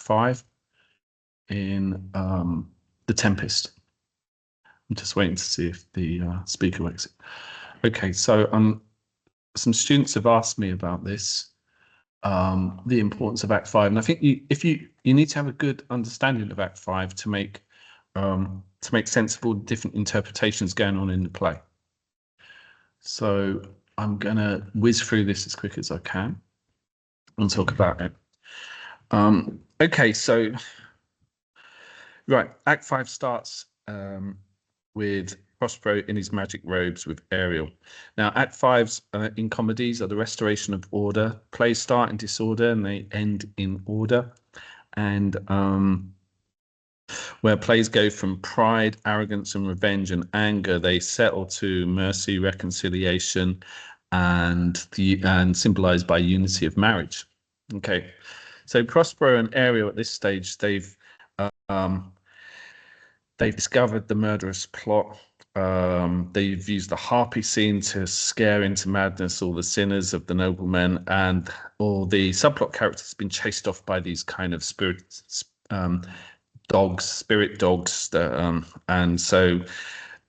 5 in the Tempest. I'm just waiting to see if the speaker works. Okay, so some students have asked me about this, the importance of Act 5, and I think you need to have a good understanding of Act 5 to make sense of all the different interpretations going on in the play. So I'm gonna whiz through this as quick as I can and talk about it. Okay, so right, Act 5 starts with Prospero in his magic robes with Ariel. Now, Act 5's in comedies are the restoration of order. Plays start in disorder and they end in order. And where plays go from pride, arrogance, and revenge and anger, they settle to mercy, reconciliation, and symbolized by unity of marriage. Okay, so Prospero and Ariel at this stage, they've discovered the murderous plot. They've used the harpy scene to scare into madness all the sinners of the noblemen, and all the subplot characters have been chased off by these kind of spirit dogs, and so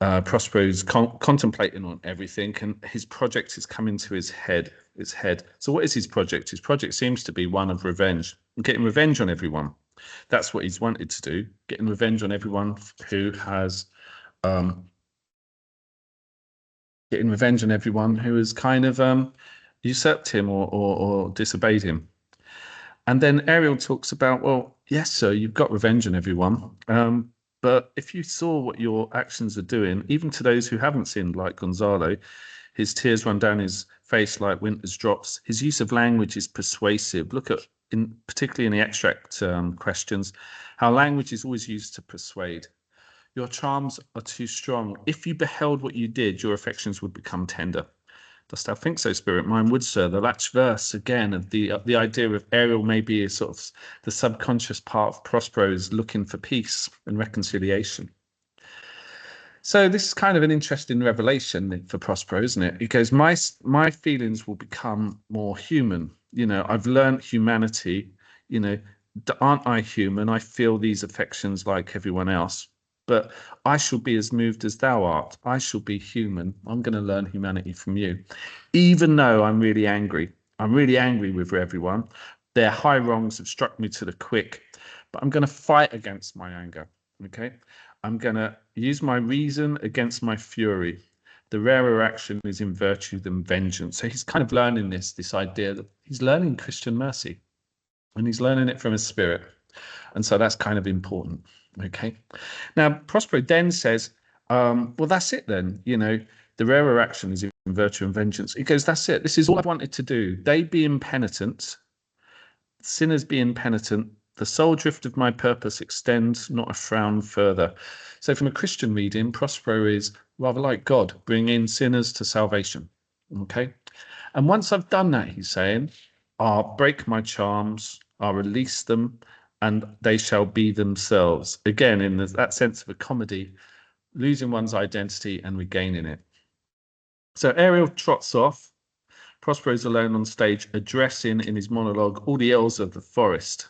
Prospero's contemplating on everything, and his project is coming to his head. So what is his project? His project seems to be one of revenge, getting revenge on everyone. That's what he's wanted to do, getting revenge on everyone who has getting revenge on everyone who has kind of usurped him or disobeyed him. And then Ariel talks about, well, yes, sir, you've got revenge on everyone. But if you saw what your actions are doing, even to those who haven't sinned, like Gonzalo, his tears run down his face like winter's drops. His use of language is persuasive. Look at, particularly in the extract questions, how language is always used to persuade. Your charms are too strong. If you beheld what you did, your affections would become tender. Dost thou think so, spirit? Mine would, sir. The latch verse again of the idea of Ariel maybe is sort of the subconscious part of Prospero's looking for peace and reconciliation. So this is kind of an interesting revelation for Prospero, isn't it? He goes, my feelings will become more human. You know, I've learned humanity. You know, aren't I human? I feel these affections like everyone else. But I shall be as moved as thou art. I shall be human. I'm going to learn humanity from you. Even though I'm really angry. I'm really angry with everyone. Their high wrongs have struck me to the quick. But I'm going to fight against my anger. Okay? I'm going to use my reason against my fury. The rarer action is in virtue than vengeance. So he's kind of learning this idea that he's learning Christian mercy. And he's learning it from his spirit. And so that's kind of important. Okay. Now, Prospero then says, well, that's it then. You know, the rarer action is in virtue and vengeance. He goes, that's it. This is all I've wanted to do. They being penitent, sinners being penitent, the sole drift of my purpose extends not a frown further. So from a Christian reading, Prospero is rather like God, bringing sinners to salvation. Okay. And once I've done that, he's saying, I'll break my charms, I'll release them, and they shall be themselves. Again, in that sense of a comedy, losing one's identity and regaining it. So Ariel trots off. Prospero's alone on stage, addressing in his monologue all the elves of the forest.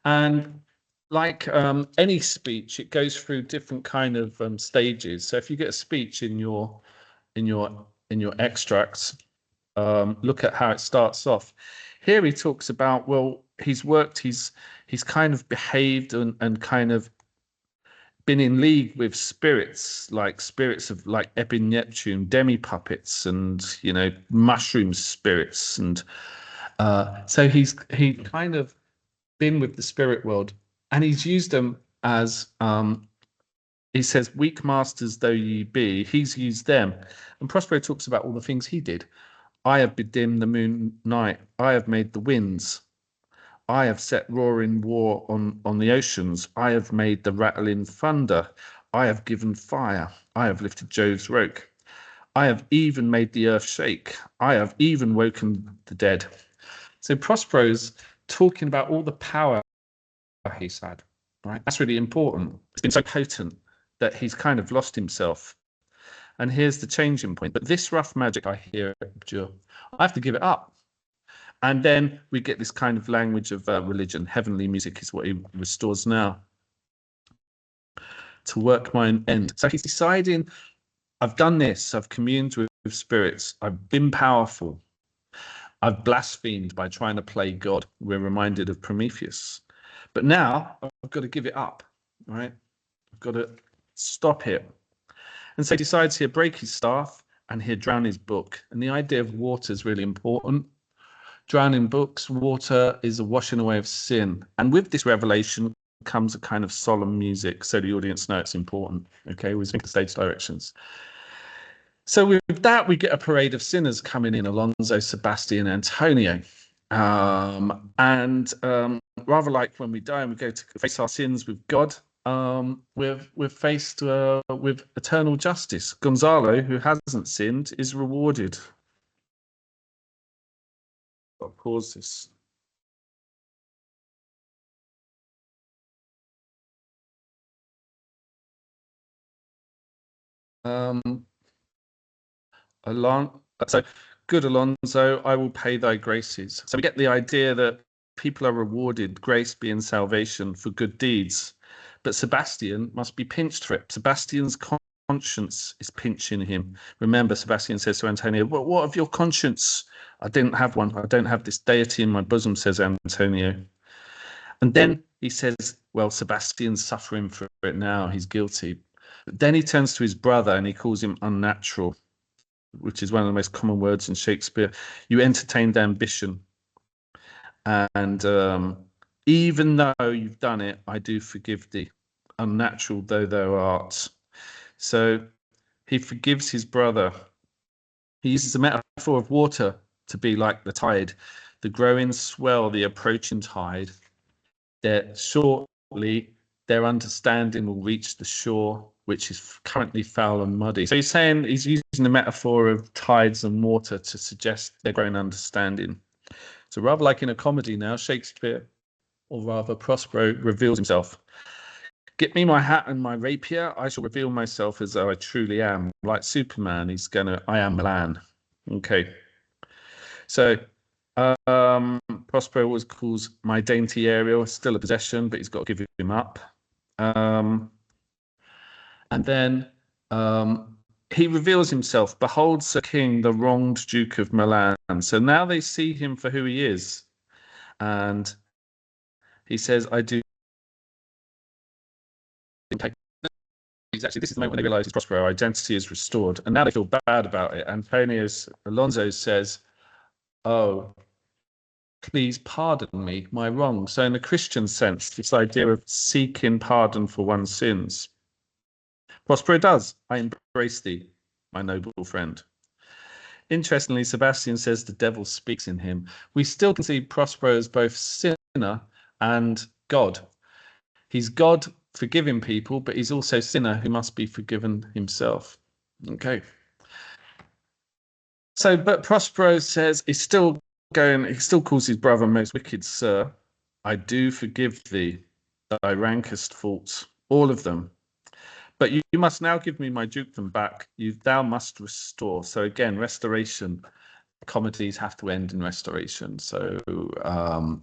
And like any speech, it goes through different kind of stages. So if you get a speech in your extracts, look at how it starts off. Here he talks about, well, he's kind of behaved and kind of been in league with spirits of like Ebon Neptune, demi puppets, and you know, mushroom spirits, and so he kind of been with the spirit world, and he's used them as he says, weak masters though ye be, he's used them. And Prospero talks about all the things he did. I have bedimmed the moon night. I have made the winds. I have set roaring war on the oceans. I have made the rattling thunder. I have given fire. I have lifted Jove's roke. I have even made the earth shake. I have even woken the dead. So Prospero's talking about all the power he's had. Right? That's really important. It's been so potent that he's kind of lost himself. And here's the changing point. But this rough magic I hear, I have to give it up. And then we get this kind of language of religion. Heavenly music is what he restores now. To work my end. So he's deciding, I've done this, I've communed with spirits, I've been powerful, I've blasphemed by trying to play God. We're reminded of Prometheus. But now I've got to give it up, right? I've got to stop it. And so he decides he'll break his staff and he'll drown his book. And the idea of water is really important. Drowning books, water is a washing away of sin. And with this revelation comes a kind of solemn music, so the audience know it's important. Okay, we think of stage directions. So with that, we get a parade of sinners coming in: Alonso, Sebastian, Antonio. Rather like when we die and we go to face our sins with God, we're faced with eternal justice. Gonzalo, who hasn't sinned, is rewarded. I'll pause this. So good Alonso, I will pay thy graces. So we get the idea that people are rewarded, grace being salvation for good deeds. But Sebastian must be pinched for it. Sebastian's conscience is pinching him. Remember, Sebastian says to Antonio, well, what of your conscience? I didn't have one. I don't have this deity in my bosom, says Antonio. And then he says, well, Sebastian's suffering for it now. He's guilty. But then he turns to his brother and he calls him unnatural, which is one of the most common words in Shakespeare. You entertained ambition. And even though you've done it, I do forgive thee, unnatural though thou art. So he forgives his brother. He uses a metaphor of water to be like the tide, the growing swell, the approaching tide. That shortly their understanding will reach the shore, which is currently foul and muddy. So he's using the metaphor of tides and water to suggest their growing understanding. So rather like in a comedy now, Shakespeare, or rather Prospero, reveals himself. Get me my hat and my rapier, I shall reveal myself as though I truly am. Like Superman, I am Milan. Okay. So Prospero always calls my dainty Ariel still a possession, but he's got to give him up. And then he reveals himself. Behold, Sir King, the wronged Duke of Milan. So now they see him for who he is. And he says, I do. Exactly. This is the moment when they realize his Prospero identity is restored. And now they feel bad about it. And Alonso says, oh, please pardon me my wrong. So in a Christian sense, this idea of seeking pardon for one's sins. Prospero does. I embrace thee, my noble friend. Interestingly, Sebastian says the devil speaks in him. We still can see Prospero as both sinner and God. He's God forgiving people, but he's also sinner who must be forgiven himself. Okay. So, but Prospero says he still calls his brother most wicked sir. I do forgive thee thy rankest faults, all of them. But you must now give me my dukedom back. Thou must restore. So again, restoration. Comedies have to end in restoration. So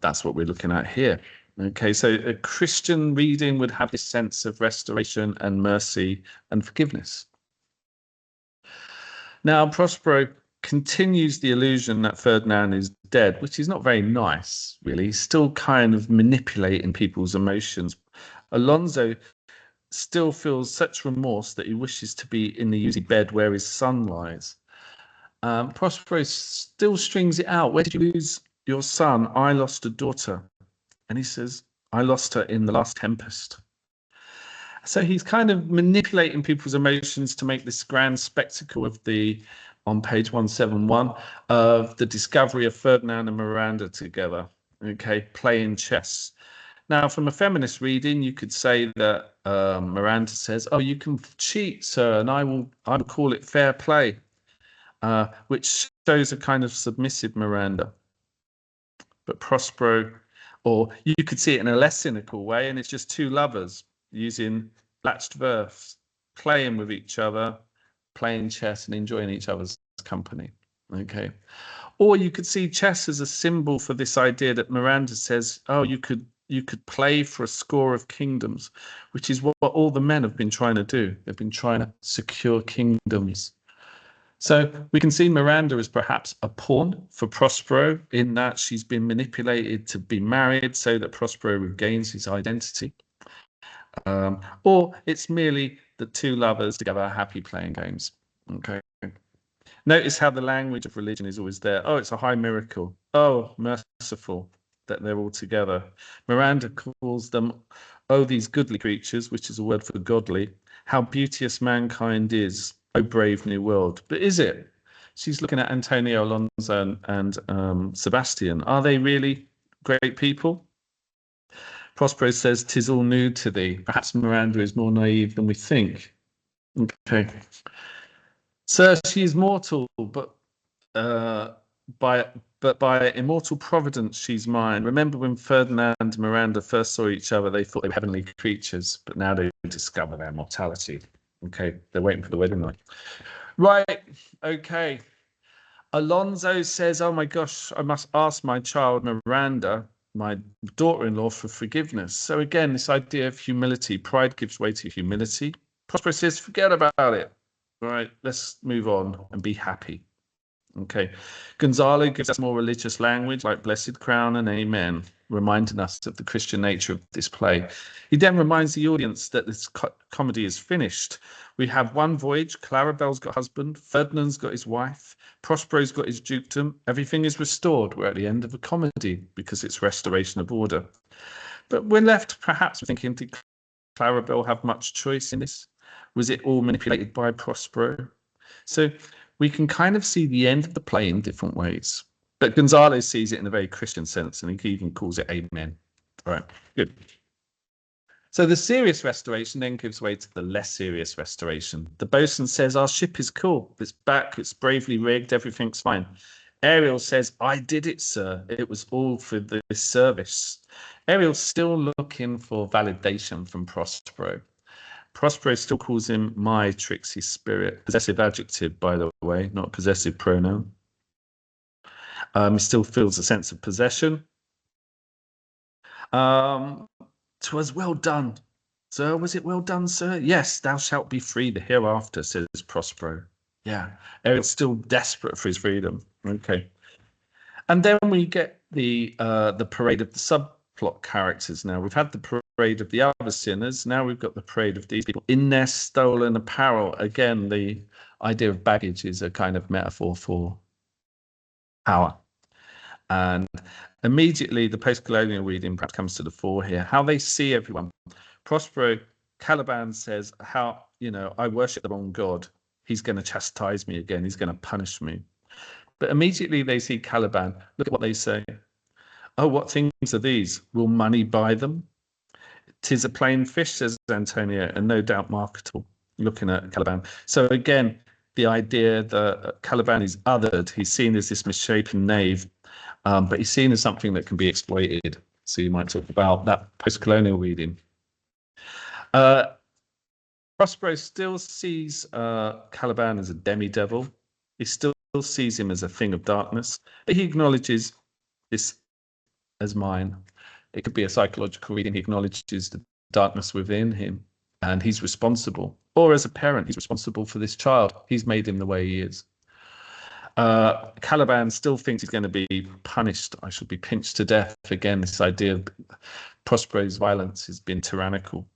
that's what we're looking at here. Okay, so a Christian reading would have this sense of restoration and mercy and forgiveness. Now, Prospero continues the illusion that Ferdinand is dead, which is not very nice, really. He's still kind of manipulating people's emotions. Alonso still feels such remorse that he wishes to be in the easy bed where his son lies. Prospero still strings it out. Where did you lose your son? I lost a daughter. And he says, I lost her in the last Tempest. So he's kind of manipulating people's emotions to make this grand spectacle of on page 171, of the discovery of Ferdinand and Miranda together, okay, playing chess. Now, from a feminist reading, you could say that Miranda says, oh, you can cheat, sir, and I will call it fair play, which shows a kind of submissive Miranda. But Prospero, or you could see it in a less cynical way, and it's just two lovers using latched verse, playing with each other, playing chess and enjoying each other's company. Okay. Or you could see chess as a symbol for this idea that Miranda says, oh, you could play for a score of kingdoms, which is what all the men have been trying to do. They've been trying to secure kingdoms. So we can see Miranda as perhaps a pawn for Prospero, in that she's been manipulated to be married so that Prospero regains his identity. Or it's merely the two lovers together happy playing games. Okay. Notice how the language of religion is always there. Oh, it's a high miracle. Oh, merciful that they're all together. Miranda calls them, oh, these goodly creatures, which is a word for godly. How beauteous mankind is, oh, brave new world. But is it? She's looking at Antonio, Alonso, and Sebastian. Are they really great people? Prospero says, "'Tis all new to thee." Perhaps Miranda is more naive than we think. Okay. Sir, she is mortal, but by immortal providence she's mine. Remember when Ferdinand and Miranda first saw each other, they thought they were heavenly creatures, but now they discover their mortality. Okay, they're waiting for the wedding night. Right, okay. Alonso says, oh my gosh, I must ask my child Miranda, my daughter-in-law, for forgiveness. So again, this idea of humility, pride gives way to humility. Prospero says, forget about it. All right, let's move on and be happy. Okay. Gonzalo gives us more religious language like blessed crown and amen, reminding us of the Christian nature of this play. He then reminds the audience that this comedy is finished. We have one voyage, Clarabelle's got a husband, Ferdinand's got his wife, Prospero's got his dukedom, everything is restored. We're at the end of a comedy because it's restoration of order. But we're left perhaps thinking, did Clarabelle have much choice in this? Was it all manipulated by Prospero? So we can kind of see the end of the play in different ways. But Gonzalo sees it in a very Christian sense, and he even calls it amen. All right, good. So the serious restoration then gives way to the less serious restoration. The boatswain says, our ship is cool. It's back. It's bravely rigged. Everything's fine. Ariel says, I did it, sir. It was all for this service. Ariel's still looking for validation from Prospero. Prospero still calls him my tricksy spirit. Possessive adjective, by the way, not possessive pronoun. He still feels a sense of possession. 'Twas well done, sir. Was it well done, sir? Yes, thou shalt be free the hereafter, says Prospero. Yeah, Ariel's still desperate for his freedom. Okay. And then we get the parade of the subplot characters now. We've had the parade of the other sinners. Now we've got the parade of these people in their stolen apparel. Again, the idea of baggage is a kind of metaphor for power. And immediately the post-colonial reading perhaps comes to the fore here. How they see everyone. Prospero, Caliban says, how, I worship the wrong God. He's going to chastise me again. He's going to punish me. But immediately they see Caliban. Look at what they say. Oh, what things are these? Will money buy them? 'Tis a plain fish, says Antonio, and no doubt marketable. Looking at Caliban. So again, the idea that Caliban is othered. He's seen as this misshapen knave, but he's seen as something that can be exploited. So you might talk about that post-colonial reading. Prospero still sees Caliban as a demi-devil. He still sees him as a thing of darkness, but he acknowledges this as mine. It could be a psychological reading. He acknowledges the darkness within him, and he's responsible. Or as a parent, he's responsible for this child. He's made him the way he is. Caliban still thinks he's going to be punished. I should be pinched to death. Again, this idea of Prospero's violence has been tyrannical.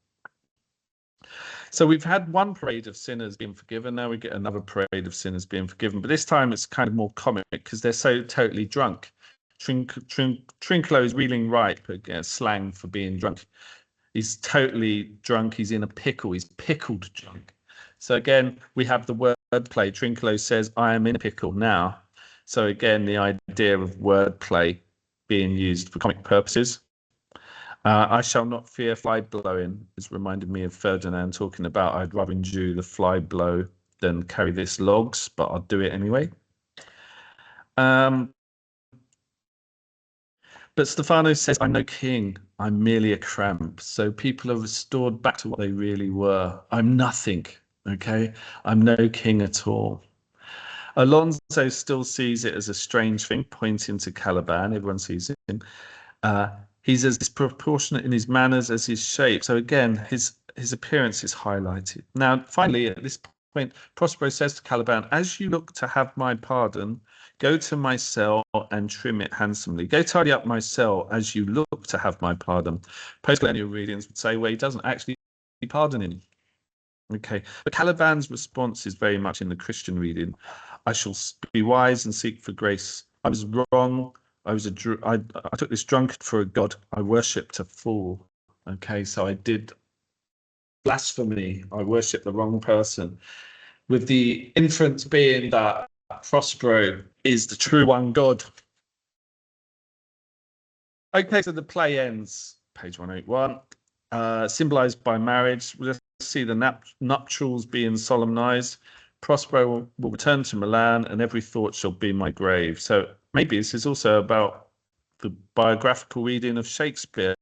So we've had one parade of sinners being forgiven. Now we get another parade of sinners being forgiven. But this time it's kind of more comic because they're so totally drunk. Trinculo is reeling ripe, slang for being drunk. He's totally drunk. He's in a pickle. He's pickled drunk. So again, we have the wordplay. Trinculo says, I am in a pickle now. So again, the idea of wordplay being used for comic purposes. I shall not fear fly blowing is reminded me of Ferdinand talking about I'd rather endure the fly blow than carry this logs, but I'll do it anyway. But Stefano says, I'm no king, I'm merely a cramp. So people are restored back to what they really were. I'm nothing, okay? I'm no king at all. Alonso still sees it as a strange thing, pointing to Caliban. Everyone sees him. He's as disproportionate in his manners as his shape. So again, his appearance is highlighted. Now, finally, at this point, Prospero says to Caliban, as you look to have my pardon, go to my cell and trim it handsomely. Go tidy up my cell as you look to have my pardon. Post-colonial readings would say, well, he doesn't actually pardon him. Okay, but Caliban's response is very much in the Christian reading. I shall be wise and seek for grace. I was wrong. I took this drunkard for a god. I worshipped a fool. Okay, so I did blasphemy. I worshipped the wrong person. With the inference being that Prospero is the true one God. Okay, so the play ends, page 181, symbolized by marriage. We'll see the nuptials being solemnized. Prospero will return to Milan, and every thought shall be my grave. So maybe this is also about the biographical reading of Shakespeare,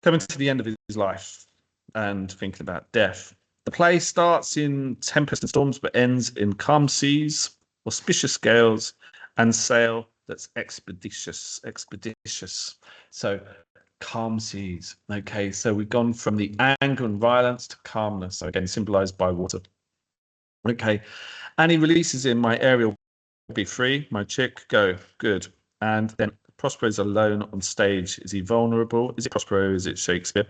coming to the end of his life and thinking about death. The play starts in tempest and storms, but ends in calm seas, auspicious gales, and sail that's expeditious. So calm seas. Okay, so we've gone from the anger and violence to calmness. So again, symbolized by water. Okay, and he releases him. My Ariel, be free. My chick, go. Good. And then Prospero is alone on stage. Is he vulnerable? Is it Prospero? Is it Shakespeare?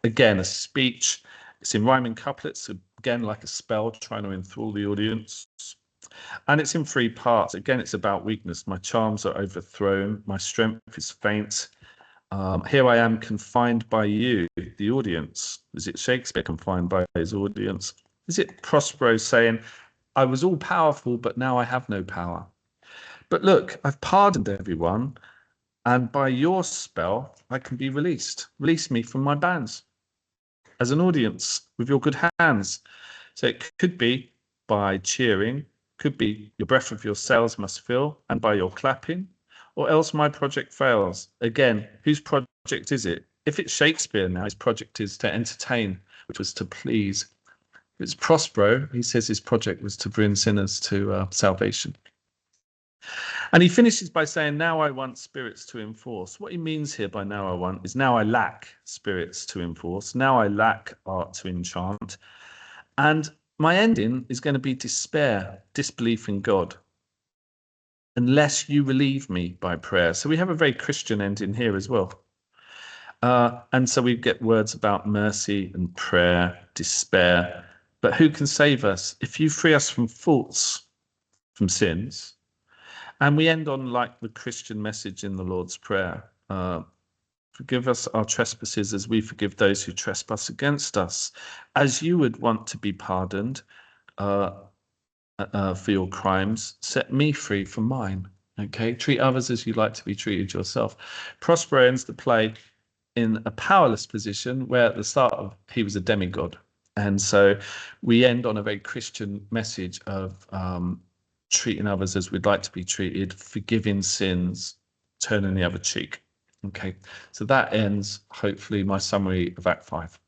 Again, a speech. It's in rhyming couplets, again, like a spell, trying to enthrall the audience. And it's in 3 parts. Again, it's about weakness. My charms are overthrown. My strength is faint. Here I am confined by you, the audience. Is it Shakespeare confined by his audience? Is it Prospero saying, I was all powerful, but now I have no power? But look, I've pardoned everyone, and by your spell, I can be released. Release me from my bands as an audience with your good hands. So it could be by cheering, could be your breath of your sails must fill, and by your clapping, or else my project fails. Again, whose project is it? If it's Shakespeare now, his project is to entertain, which was to please. If it's Prospero, he says his project was to bring sinners to salvation. And he finishes by saying, now I want spirits to enforce. What he means here by now I want is now I lack spirits to enforce. Now I lack art to enchant. And my ending is going to be despair, disbelief in God, unless you relieve me by prayer. So we have a very Christian ending here as well. And so we get words about mercy and prayer, despair. But who can save us? If you free us from faults, from sins. And we end on like the Christian message in the Lord's Prayer. Forgive us our trespasses as we forgive those who trespass against us. As you would want to be pardoned for your crimes, set me free from mine. Okay, treat others as you like to be treated yourself. Prospero ends the play in a powerless position where at the start he was a demigod. And so we end on a very Christian message of treating others as we'd like to be treated, forgiving sins, turning the other cheek. Okay, so that ends, hopefully, my summary of Act 5.